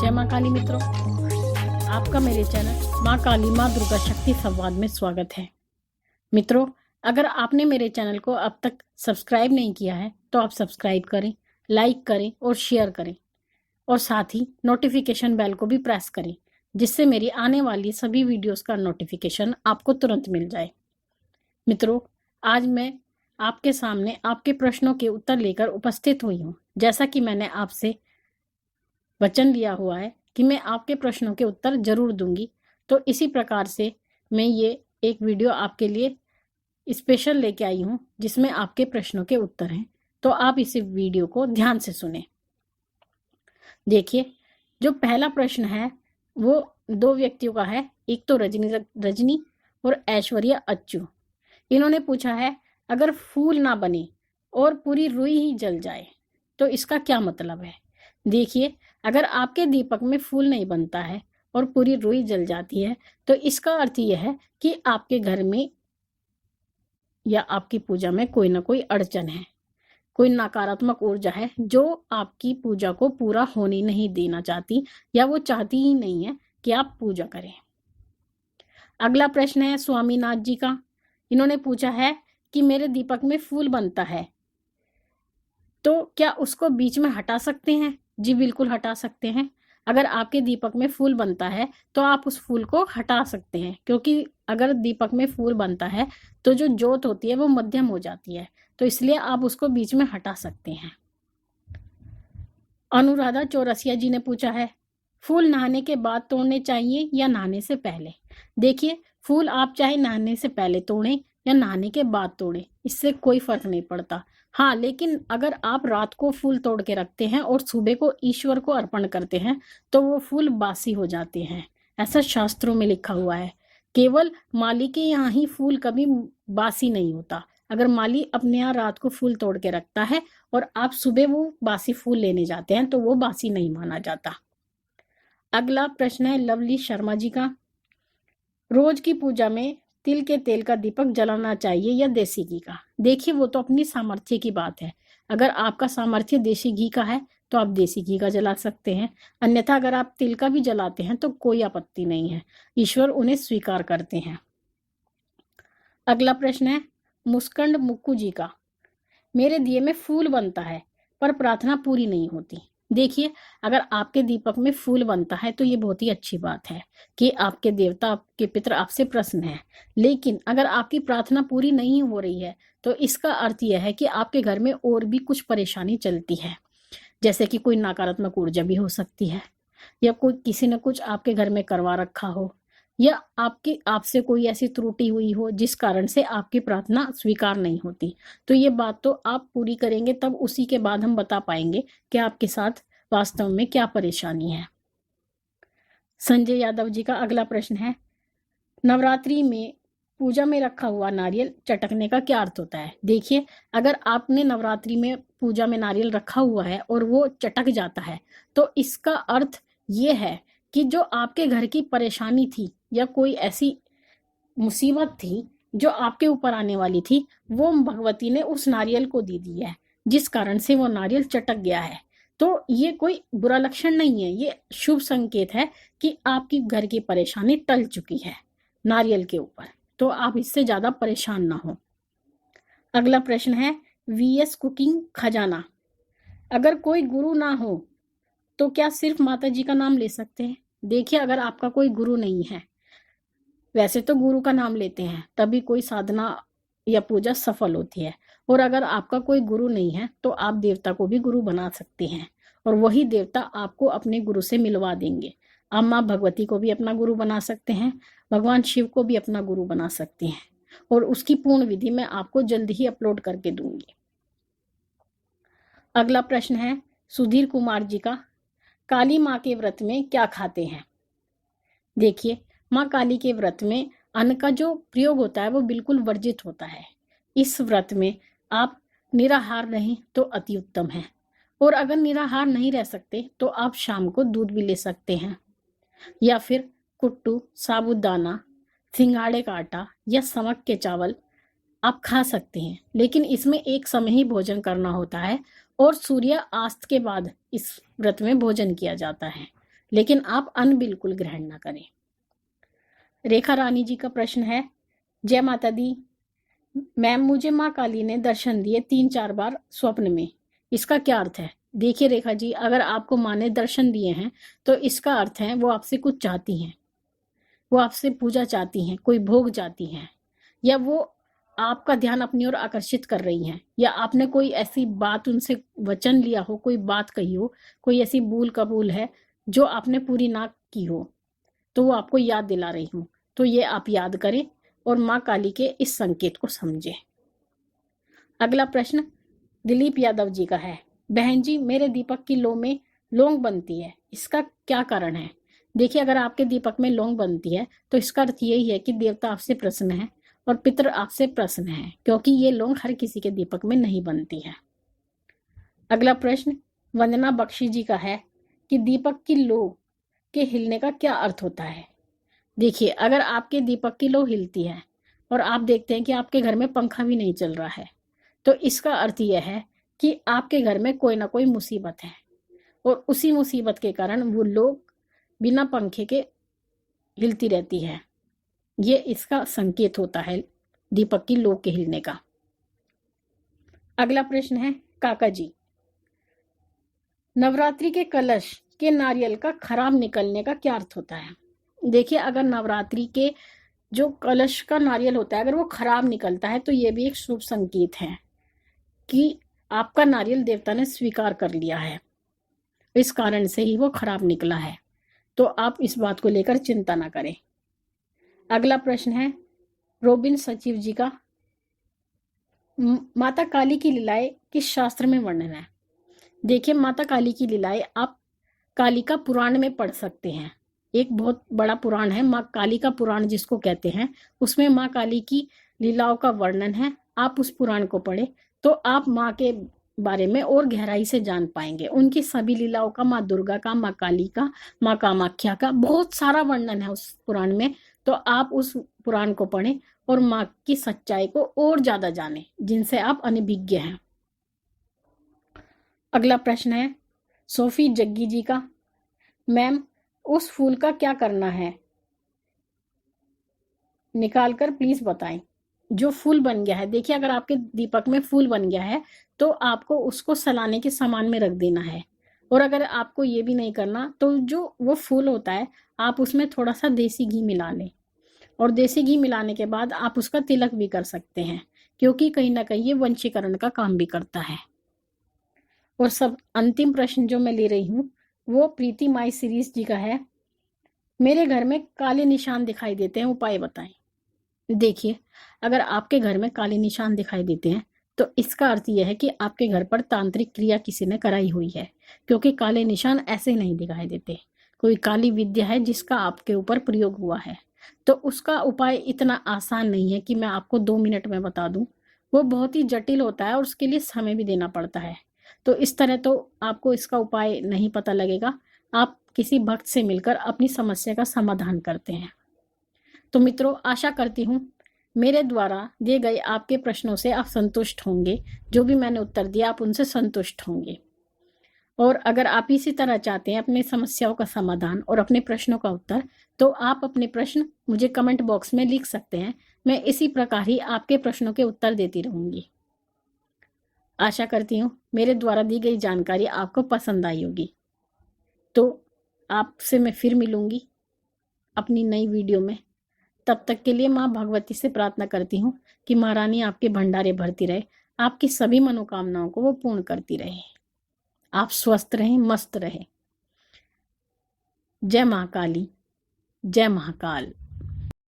जय माँ काली मित्रों, आपका मेरे चैनल माँ काली माँ दुर्गा शक्ति संवाद में स्वागत है। मित्रों, अगर आपने मेरे चैनल को अब तक सब्सक्राइब नहीं किया है तो आप सब्सक्राइब करें, लाइक करें और शेयर करें और साथ ही नोटिफिकेशन बेल को भी प्रेस करें, जिससे मेरी आने वाली सभी वीडियोस का नोटिफिकेशन आपको तुरंत मिल जाए। मित्रों, आज मैं आपके सामने आपके प्रश्नों के उत्तर लेकर उपस्थित हुई हूँ। जैसा कि मैंने आपसे वचन लिया हुआ है कि मैं आपके प्रश्नों के उत्तर जरूर दूंगी, तो इसी प्रकार से मैं ये एक वीडियो आपके लिए स्पेशल लेके आई हूँ जिसमें आपके प्रश्नों के उत्तर हैं। तो आप इस वीडियो को ध्यान से सुने। देखिए, जो पहला प्रश्न है वो दो व्यक्तियों का है। एक तो रजनी और ऐश्वर्या अच्चू। इन्होंने पूछा है, अगर फूल ना बने और पूरी रुई ही जल जाए तो इसका क्या मतलब है। देखिए, अगर आपके दीपक में फूल नहीं बनता है और पूरी रुई जल जाती है तो इसका अर्थ यह है कि आपके घर में या आपकी पूजा में कोई ना कोई अड़चन है, कोई नकारात्मक ऊर्जा है जो आपकी पूजा को पूरा होने नहीं देना चाहती, या वो चाहती ही नहीं है कि आप पूजा करें। अगला प्रश्न है स्वामीनाथ जी का। इन्होंने पूछा है कि मेरे दीपक में फूल बनता है तो क्या उसको बीच में हटा सकते हैं। जी बिल्कुल हटा सकते हैं। अगर आपके दीपक में फूल बनता है तो आप उस फूल को हटा सकते हैं, क्योंकि अगर दीपक में फूल बनता है तो जो ज्योत होती है वो मध्यम हो जाती है, तो इसलिए आप उसको बीच में हटा सकते हैं। अनुराधा चौरसिया जी ने पूछा है, फूल नहाने के बाद तोड़ने चाहिए या नहाने से पहले। देखिए, फूल आप चाहे नहाने से पहले तोड़ें या नहाने के बाद तोड़ें, इससे कोई फर्क नहीं पड़ता। हाँ, लेकिन अगर आप रात को फूल तोड़ के रखते हैं और सुबह को ईश्वर को अर्पण करते हैं तो वो फूल बासी हो जाते हैं, ऐसा शास्त्रों में लिखा हुआ है। केवल माली के यहाँ ही फूल कभी बासी नहीं होता। अगर माली अपने यहाँ रात को फूल तोड़ के रखता है और आप सुबह वो बासी फूल लेने जाते हैं तो वो बासी नहीं माना जाता। अगला प्रश्न है लवली शर्मा जी का। रोज की पूजा में तिल के तेल का दीपक जलाना चाहिए या देसी घी का। देखिए, वो तो अपनी सामर्थ्य की बात है। अगर आपका सामर्थ्य देसी घी का है तो आप देसी घी का जला सकते हैं, अन्यथा अगर आप तिल का भी जलाते हैं तो कोई आपत्ति नहीं है, ईश्वर उन्हें स्वीकार करते हैं। अगला प्रश्न है मुस्कंड मुक्कू जी का। मेरे दिए में फूल बनता है पर प्रार्थना पूरी नहीं होती। देखिए, अगर आपके दीपक में फूल बनता है तो ये बहुत ही अच्छी बात है कि आपके देवता, आपके पितर आपसे प्रसन्न हैं। लेकिन अगर आपकी प्रार्थना पूरी नहीं हो रही है तो इसका अर्थ यह है कि आपके घर में और भी कुछ परेशानी चलती है, जैसे कि कोई नकारात्मक ऊर्जा भी हो सकती है, या कोई किसी ने कुछ आपके घर में करवा रखा हो, या आपसे कोई ऐसी त्रुटि हुई हो जिस कारण से आपकी प्रार्थना स्वीकार नहीं होती। तो ये बात तो आप पूरी करेंगे, तब उसी के बाद हम बता पाएंगे कि आपके साथ वास्तव में क्या परेशानी है। संजय यादव जी का अगला प्रश्न है, नवरात्रि में पूजा में रखा हुआ नारियल चटकने का क्या अर्थ होता है। देखिए, अगर आपने नवरात्रि में पूजा में नारियल रखा हुआ है और वो चटक जाता है तो इसका अर्थ ये है कि जो आपके घर की परेशानी थी या कोई ऐसी मुसीबत थी जो आपके ऊपर आने वाली थी, वो भगवती ने उस नारियल को दे दी है, जिस कारण से वो नारियल चटक गया है। तो ये कोई बुरा लक्षण नहीं है, ये शुभ संकेत है कि आपकी घर की परेशानी टल चुकी है नारियल के ऊपर, तो आप इससे ज्यादा परेशान ना हो। अगला प्रश्न है वीएस कुकिंग खजाना। अगर कोई गुरु ना हो तो क्या सिर्फ माता जी का नाम ले सकते हैं। देखिए, अगर आपका कोई गुरु नहीं है, वैसे तो गुरु का नाम लेते हैं तभी कोई साधना या पूजा सफल होती है, और अगर आपका कोई गुरु नहीं है तो आप देवता को भी गुरु बना सकते हैं और वही देवता आपको अपने गुरु से मिलवा देंगे। आप माँ भगवती को भी अपना गुरु बना सकते हैं, भगवान शिव को भी अपना गुरु बना सकते हैं, और उसकी पूर्ण विधि मैं आपको जल्द ही अपलोड करके दूंगी। अगला प्रश्न है सुधीर कुमार जी का, काली माँ के व्रत में क्या खाते हैं। देखिए, माँ काली के व्रत में अन्न का जो प्रयोग होता है वो बिल्कुल वर्जित होता है। इस व्रत में आप निराहार रहें तो अति उत्तम है, और अगर निराहार नहीं रह सकते तो आप शाम को दूध भी ले सकते हैं, या फिर कुट्टू, साबूदाना, सिंघाड़े का आटा या समक के चावल आप खा सकते हैं। लेकिन इसमें एक समय ही भोजन करना होता है और सूर्य अस्त के बाद इस व्रत में भोजन किया जाता है। लेकिन आप अन्न बिल्कुल ग्रहण ना करें। रेखा रानी जी का प्रश्न है, जय माता दी मैम, मुझे माँ काली ने दर्शन दिए 3-4 बार स्वप्न में, इसका क्या अर्थ है? देखिए रेखा जी, अगर आपको माँ ने दर्शन दिए हैं तो इसका अर्थ है वो आपसे कुछ चाहती हैं, वो आपसे पूजा चाहती हैं, कोई भोग चाहती हैं, या वो आपका ध्यान अपनी ओर आकर्षित कर रही हैं, या आपने कोई ऐसी बात उनसे वचन लिया हो, कोई बात कही हो, कोई ऐसी भूल कबूल है जो आपने पूरी ना की हो, तो वो आपको याद दिला रही हूँ। तो ये आप याद करें और माँ काली के इस संकेत को समझें। अगला प्रश्न दिलीप यादव जी का है, बहन जी मेरे दीपक की लो में लौंग बनती है, इसका क्या कारण है? देखिए, अगर आपके दीपक में लौंग बनती है तो इसका अर्थ यही है कि देवता आपसे प्रसन्न है और पितर आपसे प्रसन्न है, क्योंकि ये लौंग हर किसी के दीपक में नहीं बनती है। अगला प्रश्न वंदना बख्शी जी का है कि दीपक की लो के हिलने का क्या अर्थ होता है? देखिए, अगर आपके दीपक की लो हिलती है और आप देखते हैं कि आपके घर में पंखा भी नहीं चल रहा है, तो इसका अर्थ यह है कि आपके घर में कोई ना कोई मुसीबत है और उसी मुसीबत के कारण वो लोग बिना पंखे के हिलती रहती है। ये इसका संकेत होता है दीपक की लो के हिलने का। अगला प्रश्न है काका जी, नवरात्रि के कलश के नारियल का खराब निकलने का क्या अर्थ होता है? देखिए, अगर नवरात्रि के जो कलश का नारियल होता है अगर वो खराब निकलता है तो ये भी एक शुभ संकेत है कि आपका नारियल देवता ने स्वीकार कर लिया है, इस कारण से ही वो खराब निकला है, तो आप इस बात को लेकर चिंता ना करें। अगला प्रश्न है रोबिन सचिव जी का, माता काली की लीलाएं किस शास्त्र में वर्णन है? देखिए, माता काली की लीलाएं आप कालिका पुराण में पढ़ सकते हैं। एक बहुत बड़ा पुराण है माँ काली का पुराण जिसको कहते हैं, उसमें माँ काली की लीलाओं का वर्णन है। आप उस पुराण को पढ़े तो आप माँ के बारे में और गहराई से जान पाएंगे। उनकी सभी लीलाओं का, माँ दुर्गा का, माँ काली का, माँ कामाख्या का बहुत सारा वर्णन है उस पुराण में। तो आप उस पुराण को पढ़ें और माँ की सच्चाई को और ज्यादा जानें जिनसे आप अनभिज्ञ हैं। अगला प्रश्न है सोफी जग्गी जी का, मैम उस फूल का क्या करना है, निकाल कर प्लीज बताएं। जो फूल बन गया है, देखिए अगर आपके दीपक में फूल बन गया है तो आपको उसको सलाने के सामान में रख देना है, और अगर आपको ये भी नहीं करना तो जो वो फूल होता है आप उसमें थोड़ा सा देसी घी मिला लें, और देसी घी मिलाने के बाद आप उसका तिलक भी कर सकते हैं, क्योंकि कहीं ना कहीं ये वंशीकरण का काम भी करता है। और सब अंतिम प्रश्न जो मैं ले रही हूँ वो प्रीति माई सीरीज जी का है, मेरे घर में काले निशान दिखाई देते हैं, उपाय बताएं। देखिए, अगर आपके घर में काले निशान दिखाई देते हैं तो इसका अर्थ यह है कि आपके घर पर तांत्रिक क्रिया किसी ने कराई हुई है, क्योंकि काले निशान ऐसे नहीं दिखाई देते, कोई काली विद्या है जिसका आपके ऊपर प्रयोग हुआ है। तो उसका उपाय इतना आसान नहीं है कि मैं आपको 2 मिनट में बता दूं, वो बहुत ही जटिल होता है और उसके लिए समय भी देना पड़ता है। तो इस तरह तो आपको इसका उपाय नहीं पता लगेगा, आप किसी भक्त से मिलकर अपनी समस्या का समाधान करते हैं। तो मित्रों, आशा करती हूँ मेरे द्वारा दिए गए आपके प्रश्नों से आप संतुष्ट होंगे, जो भी मैंने उत्तर दिया आप उनसे संतुष्ट होंगे। और अगर आप इसी तरह चाहते हैं अपनी समस्याओं का समाधान और अपने प्रश्नों का उत्तर, तो आप अपने प्रश्न मुझे कमेंट बॉक्स में लिख सकते हैं। मैं इसी प्रकार ही आपके प्रश्नों के उत्तर देती रहूंगी। आशा करती हूँ मेरे द्वारा दी गई जानकारी आपको पसंद आई होगी। तो आपसे मैं फिर मिलूंगी अपनी नई वीडियो में। तब तक के लिए माँ भगवती से प्रार्थना करती हूँ कि महारानी आपके भंडारे भरती रहे, आपकी सभी मनोकामनाओं को वो पूर्ण करती रहे। आप स्वस्थ रहें, मस्त रहें। जय महाकाली, जय महाकाल।